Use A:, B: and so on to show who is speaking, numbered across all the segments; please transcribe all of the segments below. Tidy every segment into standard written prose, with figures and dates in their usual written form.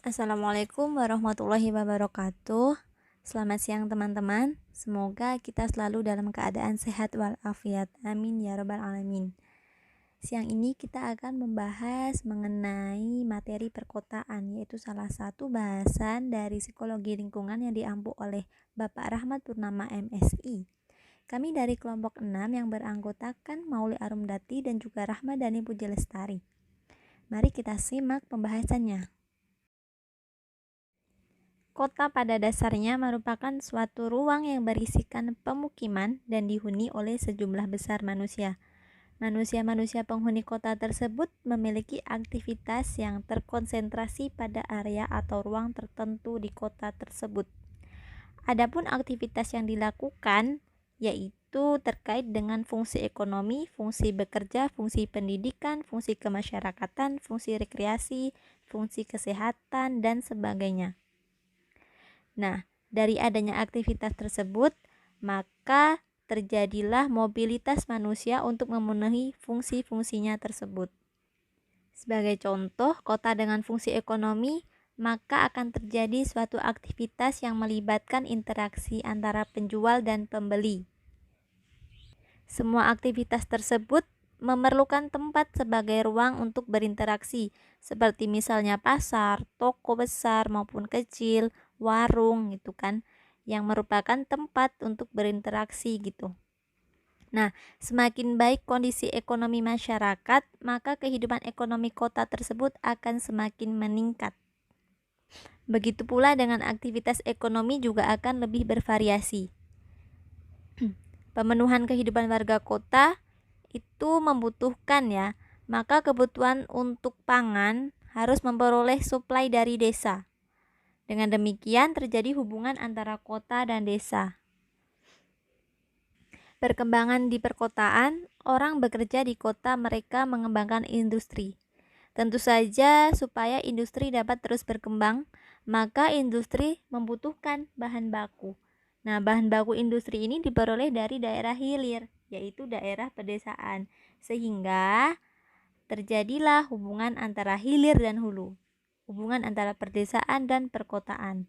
A: Assalamualaikum warahmatullahi wabarakatuh. Selamat siang teman-teman. Semoga kita selalu dalam keadaan sehat walafiat. Amin ya rabbal alamin. Siang ini kita akan membahas mengenai materi perkotaan, yaitu salah satu bahasan dari psikologi lingkungan yang diampu oleh Bapak Rahmat Purnama MSI. Kami dari kelompok 6 yang beranggotakan Mauli Arumdati dan juga Rahmadani Puji Lestari. Mari kita simak pembahasannya. Kota pada dasarnya merupakan suatu ruang yang berisikan pemukiman dan dihuni oleh sejumlah besar manusia. Manusia-manusia penghuni kota tersebut memiliki aktivitas yang terkonsentrasi pada area atau ruang tertentu di kota tersebut. Adapun aktivitas yang dilakukan yaitu terkait dengan fungsi ekonomi, fungsi bekerja, fungsi pendidikan, fungsi kemasyarakatan, fungsi rekreasi, fungsi kesehatan, dan sebagainya. Nah, dari adanya aktivitas tersebut, maka terjadilah mobilitas manusia untuk memenuhi fungsi-fungsinya tersebut. Sebagai contoh, kota dengan fungsi ekonomi, maka akan terjadi suatu aktivitas yang melibatkan interaksi antara penjual dan pembeli. Semua aktivitas tersebut memerlukan tempat sebagai ruang untuk berinteraksi, seperti misalnya pasar, toko besar maupun kecil, warung gitu kan, yang merupakan tempat untuk berinteraksi gitu. Nah, semakin baik kondisi ekonomi masyarakat, maka kehidupan ekonomi kota tersebut akan semakin meningkat. Begitu pula dengan aktivitas ekonomi juga akan lebih bervariasi. Pemenuhan kehidupan warga kota itu membutuhkan maka kebutuhan untuk pangan harus memperoleh suplai dari desa. Dengan demikian terjadi hubungan antara kota dan desa. Perkembangan di perkotaan, orang bekerja di kota, mereka mengembangkan industri. Tentu saja supaya industri dapat terus berkembang, maka industri membutuhkan bahan baku. Nah, bahan baku industri ini diperoleh dari daerah hilir, yaitu daerah pedesaan, sehingga terjadilah hubungan antara hilir dan hulu, hubungan antara perdesaan dan perkotaan.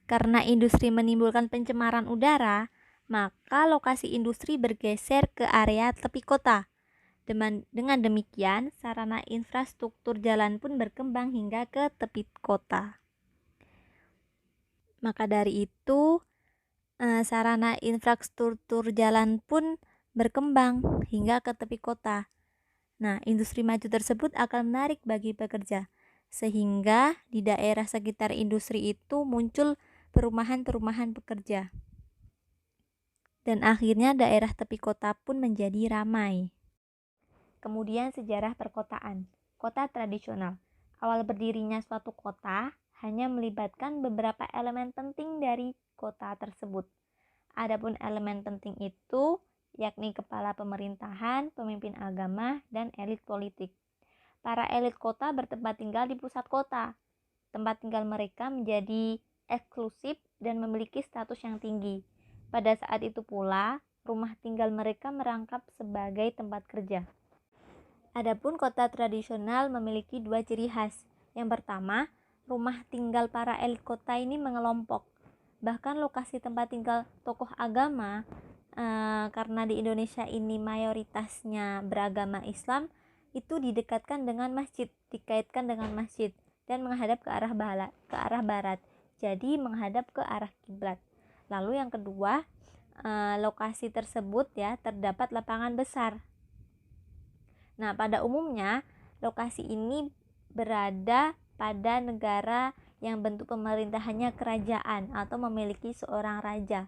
A: Karena industri menimbulkan pencemaran udara, maka lokasi industri bergeser ke area tepi kota. Dengan demikian, sarana infrastruktur jalan pun berkembang hingga ke tepi kota. Maka dari itu, sarana infrastruktur jalan pun berkembang hingga ke tepi kota. Nah, industri maju tersebut akan menarik bagi pekerja, sehingga di daerah sekitar industri itu muncul perumahan-perumahan pekerja. Dan akhirnya daerah tepi kota pun menjadi ramai. Kemudian sejarah perkotaan. Kota tradisional. Awal berdirinya suatu kota hanya melibatkan beberapa elemen penting dari kota tersebut. Adapun elemen penting itu yakni kepala pemerintahan, pemimpin agama, dan elit politik. Para elit kota bertempat tinggal di pusat kota. Tempat tinggal mereka menjadi eksklusif dan memiliki status yang tinggi. Pada saat itu pula, rumah tinggal mereka merangkap sebagai tempat kerja. Adapun kota tradisional memiliki dua ciri khas. Yang pertama, rumah tinggal para elit kota ini mengelompok. Bahkan lokasi tempat tinggal tokoh agama, karena di Indonesia ini mayoritasnya beragama Islam, itu didekatkan dengan masjid, dikaitkan dengan masjid dan menghadap ke arah barat. Jadi menghadap ke arah kiblat. Lalu yang kedua, lokasi tersebut terdapat lapangan besar. Nah, pada umumnya lokasi ini berada pada negara yang bentuk pemerintahannya kerajaan atau memiliki seorang raja.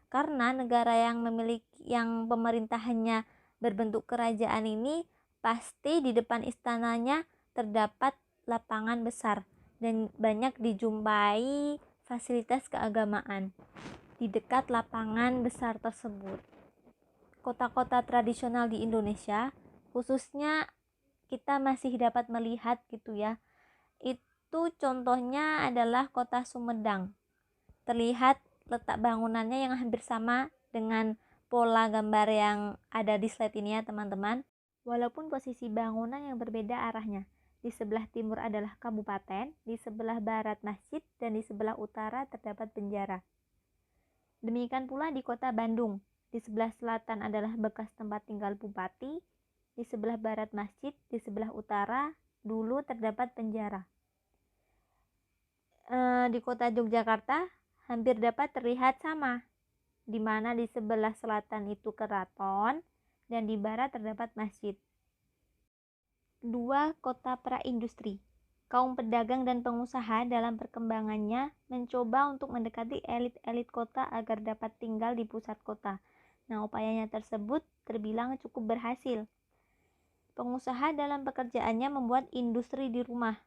A: Karena negara yang pemerintahannya berbentuk kerajaan ini, pasti di depan istananya terdapat lapangan besar dan banyak dijumpai fasilitas keagamaan di dekat lapangan besar tersebut. Kota-kota tradisional di Indonesia, khususnya kita masih dapat melihat itu contohnya adalah kota Sumedang. Terlihat letak bangunannya yang hampir sama dengan pola gambar yang ada di slide ini teman-teman. Walaupun posisi bangunan yang berbeda arahnya. Di sebelah timur adalah kabupaten, di sebelah barat masjid, dan di sebelah utara terdapat penjara. Demikian pula di kota Bandung. Di sebelah selatan adalah bekas tempat tinggal bupati, di sebelah barat masjid, di sebelah utara dulu terdapat penjara. Di kota Yogyakarta hampir dapat terlihat sama, di mana di sebelah selatan itu keraton dan di barat terdapat masjid. 2. Kota praindustri. Kaum pedagang dan pengusaha dalam perkembangannya mencoba untuk mendekati elit-elit kota agar dapat tinggal di pusat kota. Nah, upayanya tersebut terbilang cukup berhasil. Pengusaha dalam pekerjaannya membuat industri di rumah.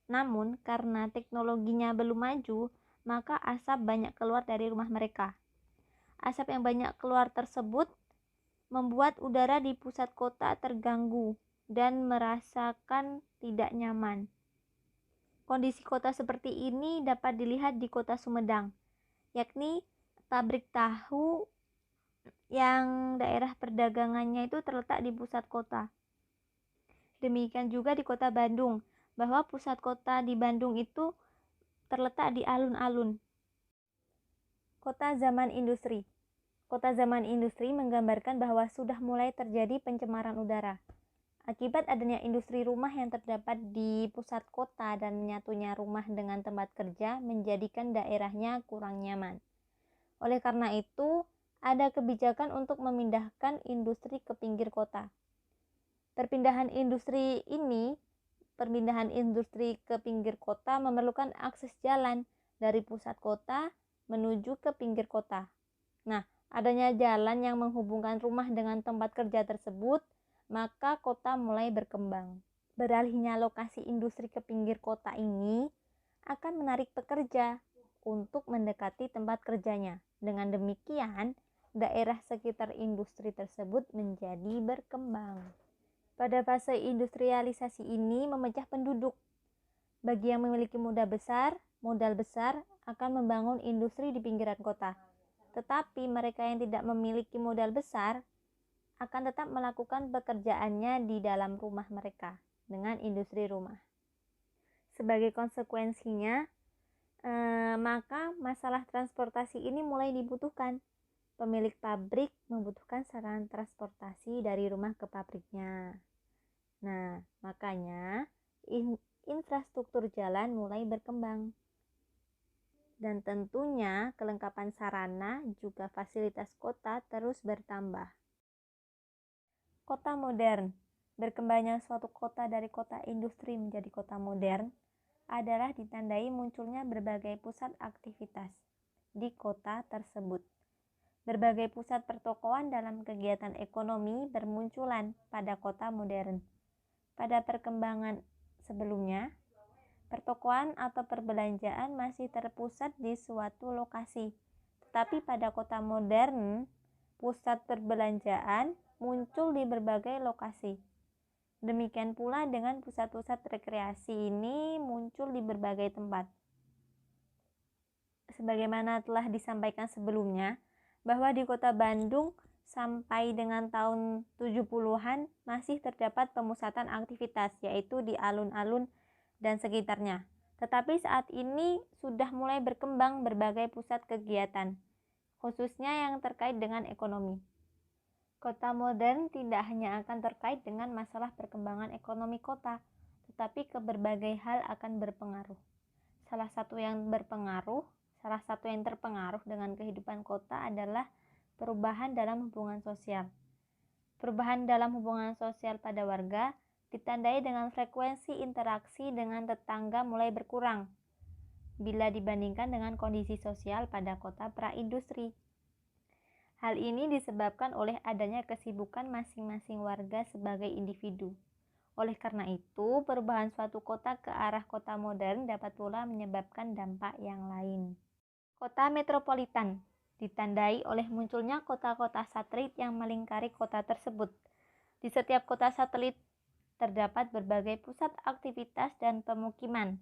A: Namun, karena teknologinya belum maju, maka asap banyak keluar dari rumah mereka. Asap yang banyak keluar tersebut membuat udara di pusat kota terganggu dan merasakan tidak nyaman. Kondisi kota seperti ini dapat dilihat di kota Sumedang, yakni pabrik tahu yang daerah perdagangannya itu terletak di pusat kota. Demikian juga di kota Bandung, bahwa pusat kota di Bandung itu terletak di alun-alun. Kota zaman industri. Kota zaman industri menggambarkan bahwa sudah mulai terjadi pencemaran udara. Akibat adanya industri rumah yang terdapat di pusat kota dan menyatunya rumah dengan tempat kerja menjadikan daerahnya kurang nyaman. Oleh karena itu, ada kebijakan untuk memindahkan industri ke pinggir kota. Perpindahan industri ke pinggir kota memerlukan akses jalan dari pusat kota menuju ke pinggir kota. Nah, adanya jalan yang menghubungkan rumah dengan tempat kerja tersebut, maka kota mulai berkembang. Beralihnya lokasi industri ke pinggir kota ini akan menarik pekerja untuk mendekati tempat kerjanya. Dengan demikian, daerah sekitar industri tersebut menjadi berkembang. Pada fase industrialisasi ini memecah penduduk. Bagi yang memiliki modal besar akan membangun industri di pinggiran kota. Tetapi mereka yang tidak memiliki modal besar akan tetap melakukan pekerjaannya di dalam rumah mereka dengan industri rumah. Sebagai konsekuensinya, maka masalah transportasi ini mulai dibutuhkan. Pemilik pabrik membutuhkan sarana transportasi dari rumah ke pabriknya. Nah, makanya infrastruktur jalan mulai berkembang. Dan tentunya kelengkapan sarana juga fasilitas kota terus bertambah. Kota modern. Berkembangnya suatu kota dari kota industri menjadi kota modern adalah ditandai munculnya berbagai pusat aktivitas di kota tersebut. Berbagai pusat pertokoan dalam kegiatan ekonomi bermunculan pada kota modern. Pada perkembangan sebelumnya, pertokoan atau perbelanjaan masih terpusat di suatu lokasi. Tetapi pada kota modern, pusat perbelanjaan muncul di berbagai lokasi. Demikian pula dengan pusat-pusat rekreasi ini muncul di berbagai tempat. Sebagaimana telah disampaikan sebelumnya, bahwa di kota Bandung sampai dengan tahun 70-an masih terdapat pemusatan aktivitas, yaitu di alun-alun dan sekitarnya. Tetapi saat ini sudah mulai berkembang berbagai pusat kegiatan, khususnya yang terkait dengan ekonomi. Kota modern tidak hanya akan terkait dengan masalah perkembangan ekonomi kota, tetapi ke berbagai hal akan berpengaruh. Salah satu yang terpengaruh dengan kehidupan kota adalah perubahan dalam hubungan sosial. Perubahan dalam hubungan sosial pada warga ditandai dengan frekuensi interaksi dengan tetangga mulai berkurang bila dibandingkan dengan kondisi sosial pada kota praindustri. Hal ini disebabkan oleh adanya kesibukan masing-masing warga sebagai individu. Oleh karena itu, perubahan suatu kota ke arah kota modern dapat pula menyebabkan dampak yang lain. Kota metropolitan ditandai oleh munculnya kota-kota satelit yang melingkari kota tersebut. Di setiap kota satelit terdapat berbagai pusat aktivitas dan pemukiman.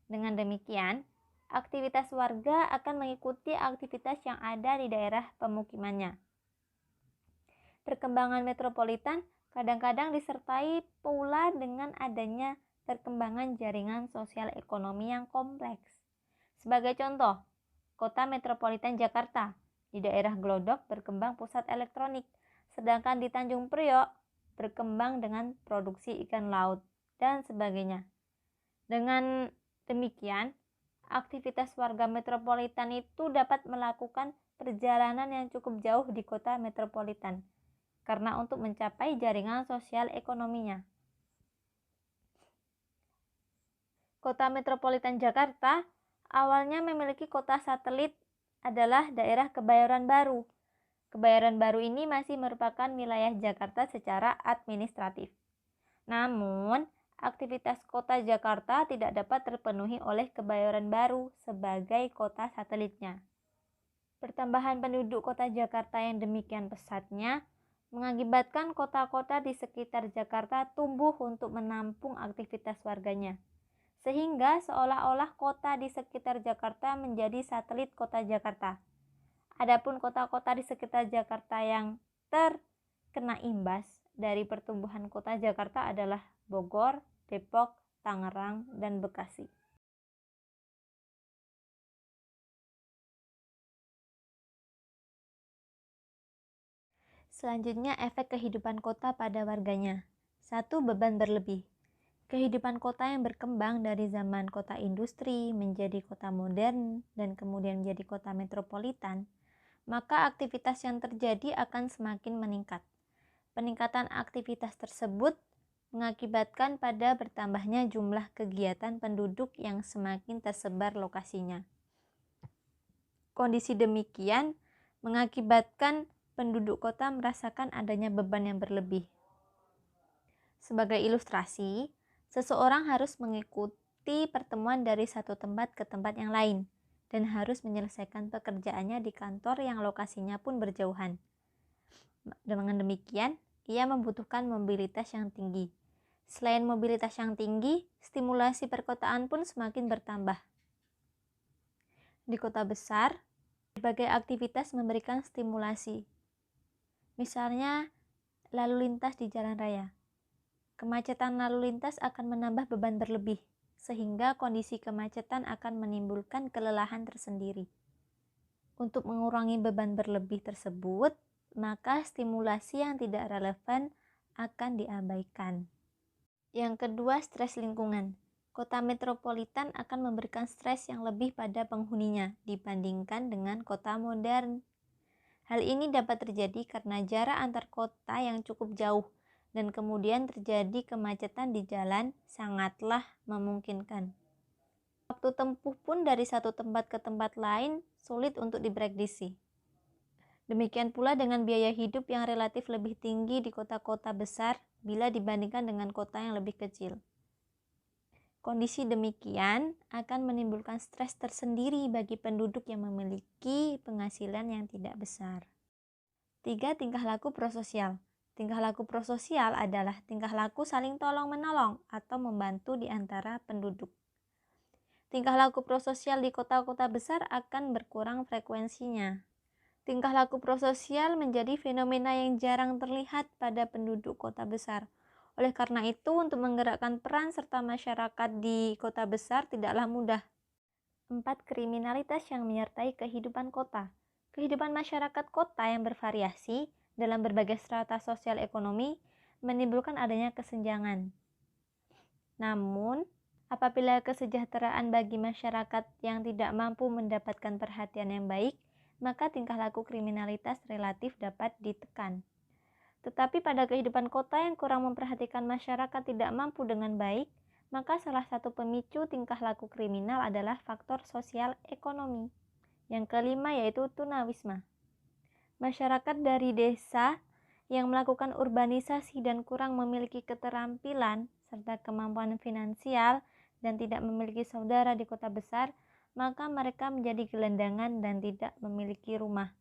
A: Dengan demikian, aktivitas warga akan mengikuti aktivitas yang ada di daerah pemukimannya. Perkembangan metropolitan kadang-kadang disertai pula dengan adanya perkembangan jaringan sosial ekonomi yang kompleks. Sebagai contoh, Kota Metropolitan Jakarta. Di daerah Glodok berkembang pusat elektronik, sedangkan di Tanjung Priok berkembang dengan produksi ikan laut, dan sebagainya. Dengan demikian, aktivitas warga metropolitan itu dapat melakukan perjalanan yang cukup jauh di kota metropolitan, karena untuk mencapai jaringan sosial ekonominya. Kota Metropolitan Jakarta awalnya memiliki kota satelit adalah daerah Kebayoran Baru. Kebayoran Baru ini masih merupakan wilayah Jakarta secara administratif. Namun, aktivitas kota Jakarta tidak dapat terpenuhi oleh Kebayoran Baru sebagai kota satelitnya. Pertambahan penduduk kota Jakarta yang demikian pesatnya mengakibatkan kota-kota di sekitar Jakarta tumbuh untuk menampung aktivitas warganya, sehingga seolah-olah kota di sekitar Jakarta menjadi satelit kota Jakarta. Adapun kota-kota di sekitar Jakarta yang terkena imbas dari pertumbuhan kota Jakarta adalah Bogor, Depok, Tangerang, dan Bekasi. Selanjutnya, efek kehidupan kota pada warganya. 1. Beban berlebih. Kehidupan kota yang berkembang dari zaman kota industri menjadi kota modern dan kemudian menjadi kota metropolitan, maka aktivitas yang terjadi akan semakin meningkat. Peningkatan aktivitas tersebut mengakibatkan pada bertambahnya jumlah kegiatan penduduk yang semakin tersebar lokasinya. Kondisi demikian mengakibatkan penduduk kota merasakan adanya beban yang berlebih. Sebagai ilustrasi, seseorang harus mengikuti pertemuan dari satu tempat ke tempat yang lain dan harus menyelesaikan pekerjaannya di kantor yang lokasinya pun berjauhan. Dengan demikian, ia membutuhkan mobilitas yang tinggi. Selain mobilitas yang tinggi, stimulasi perkotaan pun semakin bertambah. Di kota besar, berbagai aktivitas memberikan stimulasi. Misalnya, lalu lintas di jalan raya. Kemacetan lalu lintas akan menambah beban berlebih, sehingga kondisi kemacetan akan menimbulkan kelelahan tersendiri. Untuk mengurangi beban berlebih tersebut, maka stimulasi yang tidak relevan akan diabaikan. Yang kedua, stres lingkungan. Kota metropolitan akan memberikan stres yang lebih pada penghuninya dibandingkan dengan kota modern. Hal ini dapat terjadi karena jarak antar kota yang cukup jauh dan kemudian terjadi kemacetan di jalan sangatlah memungkinkan. Waktu tempuh pun dari satu tempat ke tempat lain sulit untuk diprediksi. Demikian pula dengan biaya hidup yang relatif lebih tinggi di kota-kota besar bila dibandingkan dengan kota yang lebih kecil. Kondisi demikian akan menimbulkan stres tersendiri bagi penduduk yang memiliki penghasilan yang tidak besar. 3. Tingkah laku prososial. Tingkah laku prososial adalah tingkah laku saling tolong-menolong atau membantu di antara penduduk. Tingkah laku prososial di kota-kota besar akan berkurang frekuensinya. Tingkah laku prososial menjadi fenomena yang jarang terlihat pada penduduk kota besar. Oleh karena itu, untuk menggerakkan peran serta masyarakat di kota besar tidaklah mudah. 4. Kriminalitas yang menyertai kehidupan kota. Kehidupan masyarakat kota yang bervariasi dalam berbagai strata sosial ekonomi menimbulkan adanya kesenjangan. Namun, apabila kesejahteraan bagi masyarakat yang tidak mampu mendapatkan perhatian yang baik, maka tingkah laku kriminalitas relatif dapat ditekan. Tetapi pada kehidupan kota yang kurang memperhatikan masyarakat tidak mampu dengan baik, maka salah satu pemicu tingkah laku kriminal adalah faktor sosial ekonomi. Yang kelima yaitu tunawisma. Masyarakat dari desa yang melakukan urbanisasi dan kurang memiliki keterampilan serta kemampuan finansial dan tidak memiliki saudara di kota besar, maka mereka menjadi gelandangan dan tidak memiliki rumah.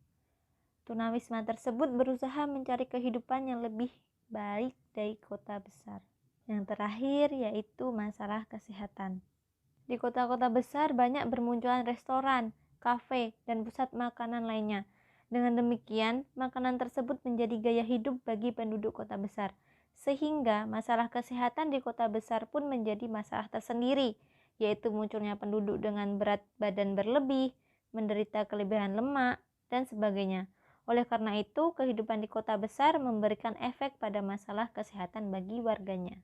A: Tunawisma tersebut berusaha mencari kehidupan yang lebih baik dari kota besar. Yang terakhir yaitu masalah kesehatan. Di kota-kota besar banyak bermunculan restoran, kafe, dan pusat makanan lainnya. Dengan demikian, makanan tersebut menjadi gaya hidup bagi penduduk kota besar, Sehingga masalah kesehatan di kota besar pun menjadi masalah tersendiri, yaitu munculnya penduduk dengan berat badan berlebih, menderita kelebihan lemak, dan sebagainya. Oleh karena itu, kehidupan di kota besar memberikan efek pada masalah kesehatan bagi warganya.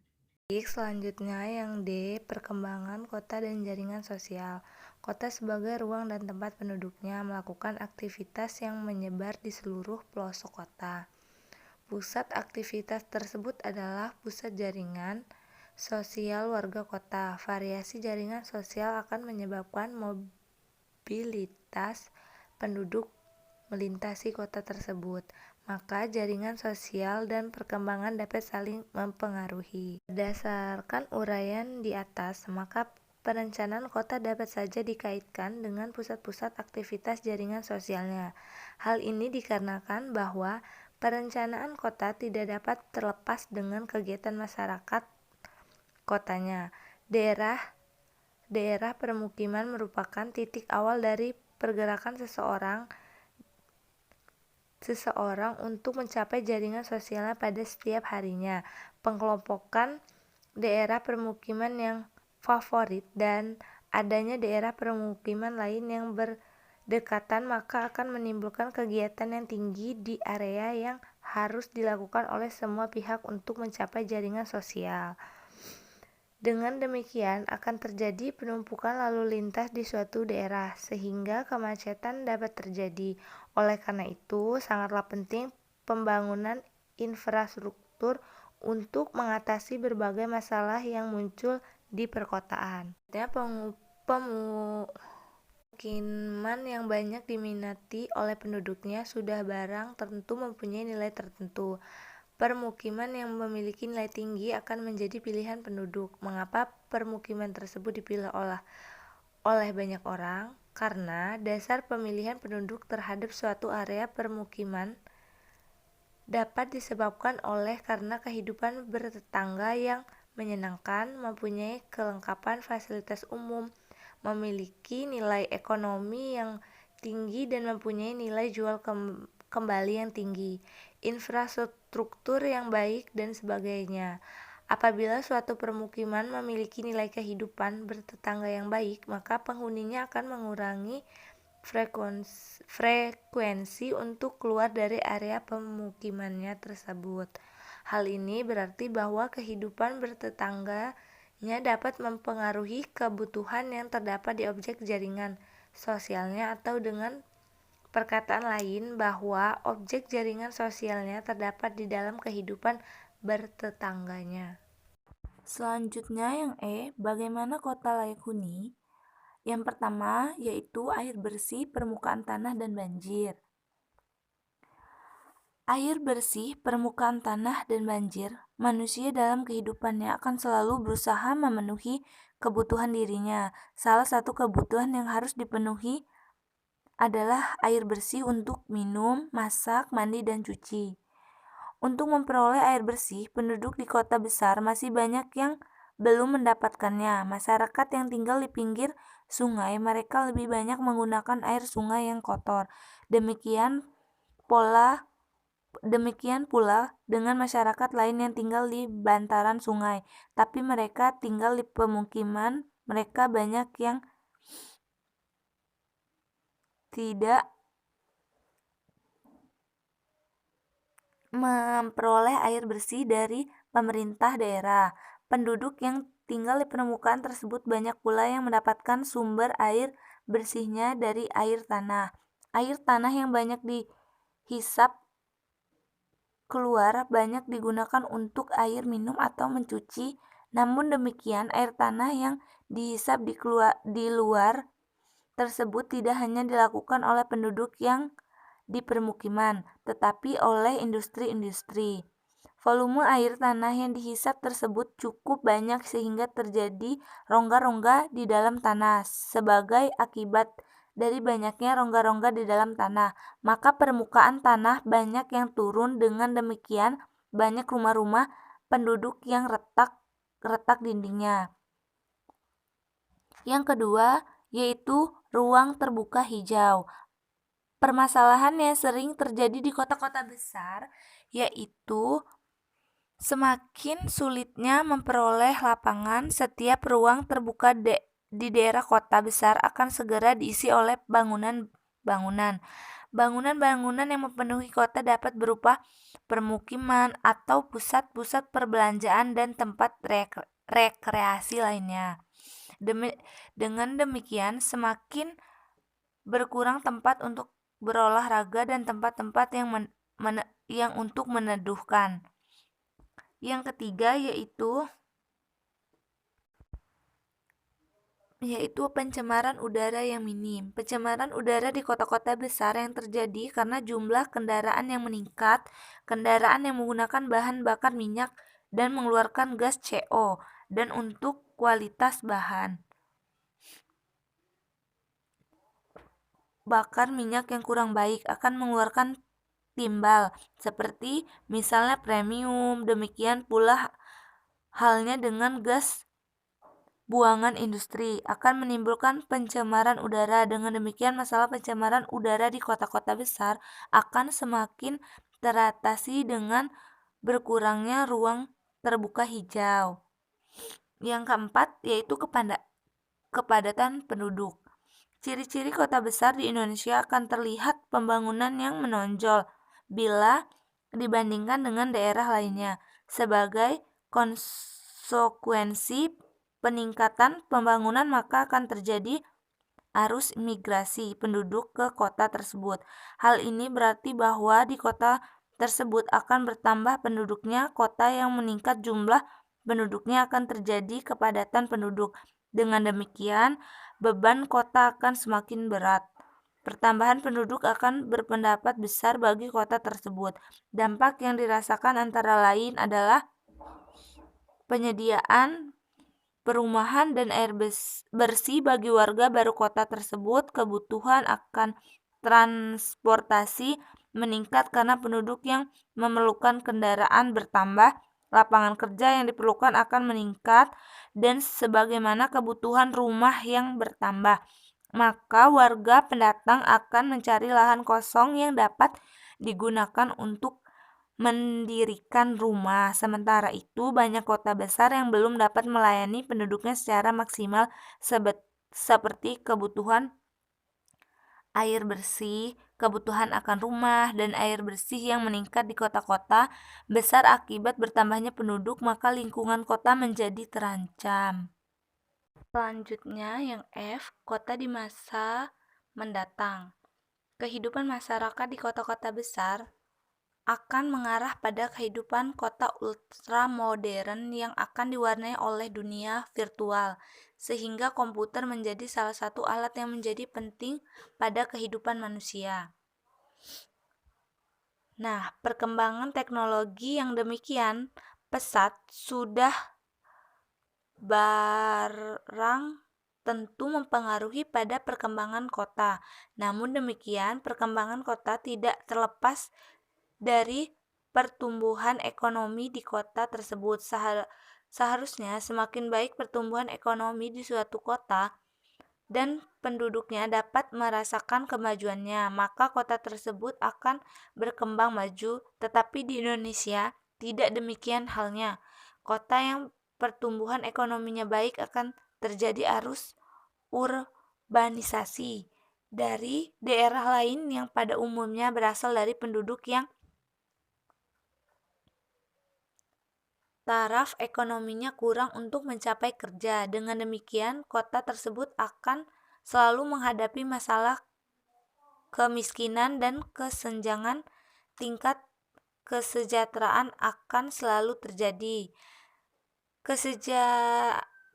B: Selanjutnya yang D, perkembangan kota dan jaringan sosial. Kota sebagai ruang dan tempat penduduknya melakukan aktivitas yang menyebar di seluruh pelosok kota. Pusat aktivitas tersebut adalah pusat jaringan sosial warga kota. Variasi jaringan sosial akan menyebabkan mobilitas penduduk melintasi kota tersebut, maka jaringan sosial dan perkembangan dapat saling mempengaruhi. Berdasarkan uraian di atas, maka perencanaan kota dapat saja dikaitkan dengan pusat-pusat aktivitas jaringan sosialnya. Hal ini dikarenakan bahwa perencanaan kota tidak dapat terlepas dengan kegiatan masyarakat kotanya. Daerah permukiman merupakan titik awal dari pergerakan seseorang untuk mencapai jaringan sosialnya pada setiap harinya. Pengelompokan daerah permukiman yang favorit dan adanya daerah permukiman lain yang berdekatan maka akan menimbulkan kegiatan yang tinggi di area yang harus dilakukan oleh semua pihak untuk mencapai jaringan sosial. Dengan demikian akan terjadi penumpukan lalu lintas di suatu daerah sehingga kemacetan dapat terjadi. Oleh karena itu, sangatlah penting pembangunan infrastruktur untuk mengatasi berbagai masalah yang muncul di perkotaan. Pemukiman yang banyak diminati oleh penduduknya sudah barang tentu mempunyai nilai tertentu. Permukiman yang memiliki nilai tinggi akan menjadi pilihan penduduk. Mengapa permukiman tersebut dipilih oleh banyak orang? Karena dasar pemilihan penduduk terhadap suatu area permukiman dapat disebabkan oleh karena kehidupan bertetangga yang menyenangkan, mempunyai kelengkapan fasilitas umum, memiliki nilai ekonomi yang tinggi dan mempunyai nilai jual kembali yang tinggi, infrastruktur yang baik dan sebagainya. Apabila suatu permukiman memiliki nilai kehidupan bertetangga yang baik, maka penghuninya akan mengurangi frekuensi untuk keluar dari area pemukimannya tersebut. Hal ini berarti bahwa kehidupan bertetangganya dapat mempengaruhi kebutuhan yang terdapat di objek jaringan sosialnya, atau dengan perkataan lain bahwa objek jaringan sosialnya terdapat di dalam kehidupan bertetangganya.
C: Selanjutnya yang E, bagaimana kota layak huni? Yang pertama yaitu air bersih, permukaan tanah, dan banjir. Air bersih, permukaan tanah, dan banjir, manusia dalam kehidupannya akan selalu berusaha memenuhi kebutuhan dirinya. Salah satu kebutuhan yang harus dipenuhi adalah air bersih untuk minum, masak, mandi, dan cuci. Untuk memperoleh air bersih, penduduk di kota besar masih banyak yang belum mendapatkannya. Masyarakat yang tinggal di pinggir sungai, mereka lebih banyak menggunakan air sungai yang kotor. Demikian pula dengan masyarakat lain yang tinggal di bantaran sungai, tapi mereka tinggal di pemukiman, mereka banyak yang tidak memperoleh air bersih dari pemerintah daerah. Penduduk yang tinggal di permukaan tersebut banyak pula yang mendapatkan sumber air bersihnya dari air tanah. Air tanah yang banyak dihisap keluar banyak digunakan untuk air minum atau mencuci. Namun demikian, air tanah yang dihisap di luar tersebut tidak hanya dilakukan oleh penduduk yang di permukiman, tetapi oleh industri-industri. Volume air tanah yang dihisap tersebut cukup banyak sehingga terjadi rongga-rongga di dalam tanah. Sebagai akibat dari banyaknya rongga-rongga di dalam tanah, maka permukaan tanah banyak yang turun. Dengan demikian, banyak rumah-rumah penduduk yang retak dindingnya. Yang kedua, yaitu ruang terbuka hijau. Permasalahan yang sering terjadi di kota-kota besar yaitu Semakin sulitnya memperoleh lapangan, setiap ruang terbuka di daerah kota besar akan segera diisi oleh bangunan-bangunan. Bangunan-bangunan yang memenuhi kota dapat berupa permukiman atau pusat-pusat perbelanjaan dan tempat rekreasi lainnya. Dengan demikian, semakin berkurang tempat untuk berolahraga dan tempat-tempat yang untuk meneduhkan. Yang ketiga yaitu pencemaran udara yang minim. Pencemaran udara di kota-kota besar yang terjadi karena jumlah kendaraan yang meningkat, kendaraan yang menggunakan bahan bakar minyak dan mengeluarkan gas CO, dan untuk kualitas bahan bakar minyak yang kurang baik akan mengeluarkan timbal, seperti misalnya premium. Demikian pula halnya dengan gas buangan industri akan menimbulkan pencemaran udara. Dengan demikian, masalah pencemaran udara di kota-kota besar akan semakin teratasi dengan berkurangnya ruang terbuka hijau. Yang keempat yaitu kepadatan penduduk. Ciri-ciri kota besar di Indonesia akan terlihat pembangunan yang menonjol bila dibandingkan dengan daerah lainnya. Sebagai konsekuensi peningkatan pembangunan, maka akan terjadi arus migrasi penduduk ke kota tersebut. Hal ini berarti bahwa di kota tersebut akan bertambah penduduknya. Kota yang meningkat jumlah penduduknya akan terjadi kepadatan penduduk. Dengan demikian, beban kota akan semakin berat. Pertambahan penduduk akan berpendapat besar bagi kota tersebut. Dampak yang dirasakan antara lain adalah penyediaan perumahan dan air bersih bagi warga baru kota tersebut. Kebutuhan akan transportasi meningkat karena penduduk yang memerlukan kendaraan bertambah. Lapangan kerja yang diperlukan akan meningkat, dan sebagaimana kebutuhan rumah yang bertambah, maka warga pendatang akan mencari lahan kosong yang dapat digunakan untuk mendirikan rumah. Sementara itu, banyak kota besar yang belum dapat melayani penduduknya secara maksimal, seperti kebutuhan air bersih, kebutuhan akan rumah, dan air bersih yang meningkat di kota-kota besar akibat bertambahnya penduduk, maka lingkungan kota menjadi terancam. Selanjutnya yang F, kota di masa mendatang. Kehidupan masyarakat di kota-kota besar akan mengarah pada kehidupan kota ultramodern yang akan diwarnai oleh dunia virtual, sehingga komputer menjadi salah satu alat yang menjadi penting pada kehidupan manusia. Nah, perkembangan teknologi yang demikian pesat sudah barang tentu mempengaruhi pada perkembangan kota. Namun demikian, perkembangan kota tidak terlepas dari pertumbuhan ekonomi di kota tersebut. Seharusnya semakin baik pertumbuhan ekonomi di suatu kota dan penduduknya dapat merasakan kemajuannya, maka kota tersebut akan berkembang maju. Tetapi di Indonesia tidak demikian halnya. Kota yang pertumbuhan ekonominya baik akan terjadi arus urbanisasi dari daerah lain yang pada umumnya berasal dari penduduk yang taraf ekonominya kurang untuk mencapai kerja. Dengan demikian, kota tersebut akan selalu menghadapi masalah kemiskinan dan kesenjangan. Tingkat kesejahteraan akan selalu terjadi.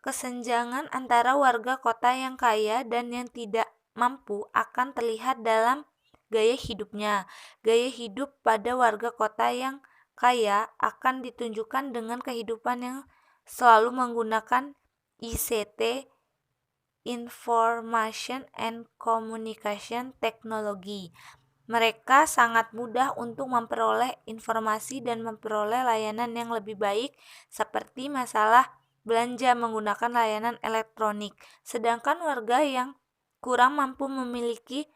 C: Kesenjangan antara warga kota yang kaya dan yang tidak mampu akan terlihat dalam gaya hidupnya. Gaya hidup pada warga kota yang kaya akan ditunjukkan dengan kehidupan yang selalu menggunakan ICT, Information and Communication Technology. Mereka sangat mudah untuk memperoleh informasi dan memperoleh layanan yang lebih baik, seperti masalah belanja menggunakan layanan elektronik. Sedangkan warga yang kurang mampu memiliki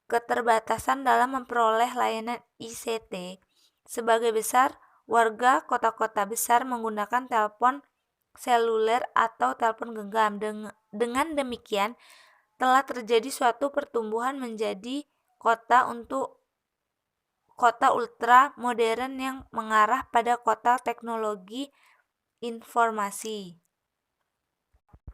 C: keterbatasan dalam memperoleh layanan ICT. Sebagai besar warga kota-kota besar menggunakan telepon seluler atau telepon genggam. Dengan demikian, telah terjadi suatu pertumbuhan menjadi kota ultra modern yang mengarah pada kota teknologi informasi.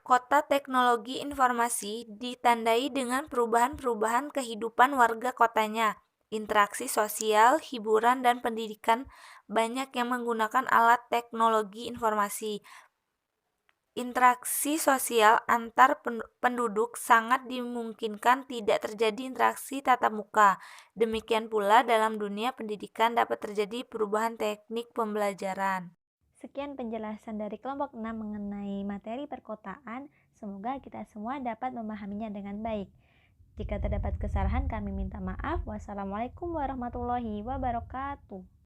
C: Kota teknologi informasi ditandai dengan perubahan-perubahan kehidupan warga kotanya. Interaksi sosial, hiburan, dan pendidikan banyak yang menggunakan alat teknologi informasi. Interaksi sosial antar penduduk sangat dimungkinkan tidak terjadi interaksi tatap muka. Demikian pula dalam dunia pendidikan dapat terjadi perubahan teknik pembelajaran.
A: Sekian penjelasan dari kelompok 6 mengenai materi perkotaan. Semoga kita semua dapat memahaminya dengan baik. Jika terdapat kesalahan, kami minta maaf. Wassalamualaikum warahmatullahi wabarakatuh.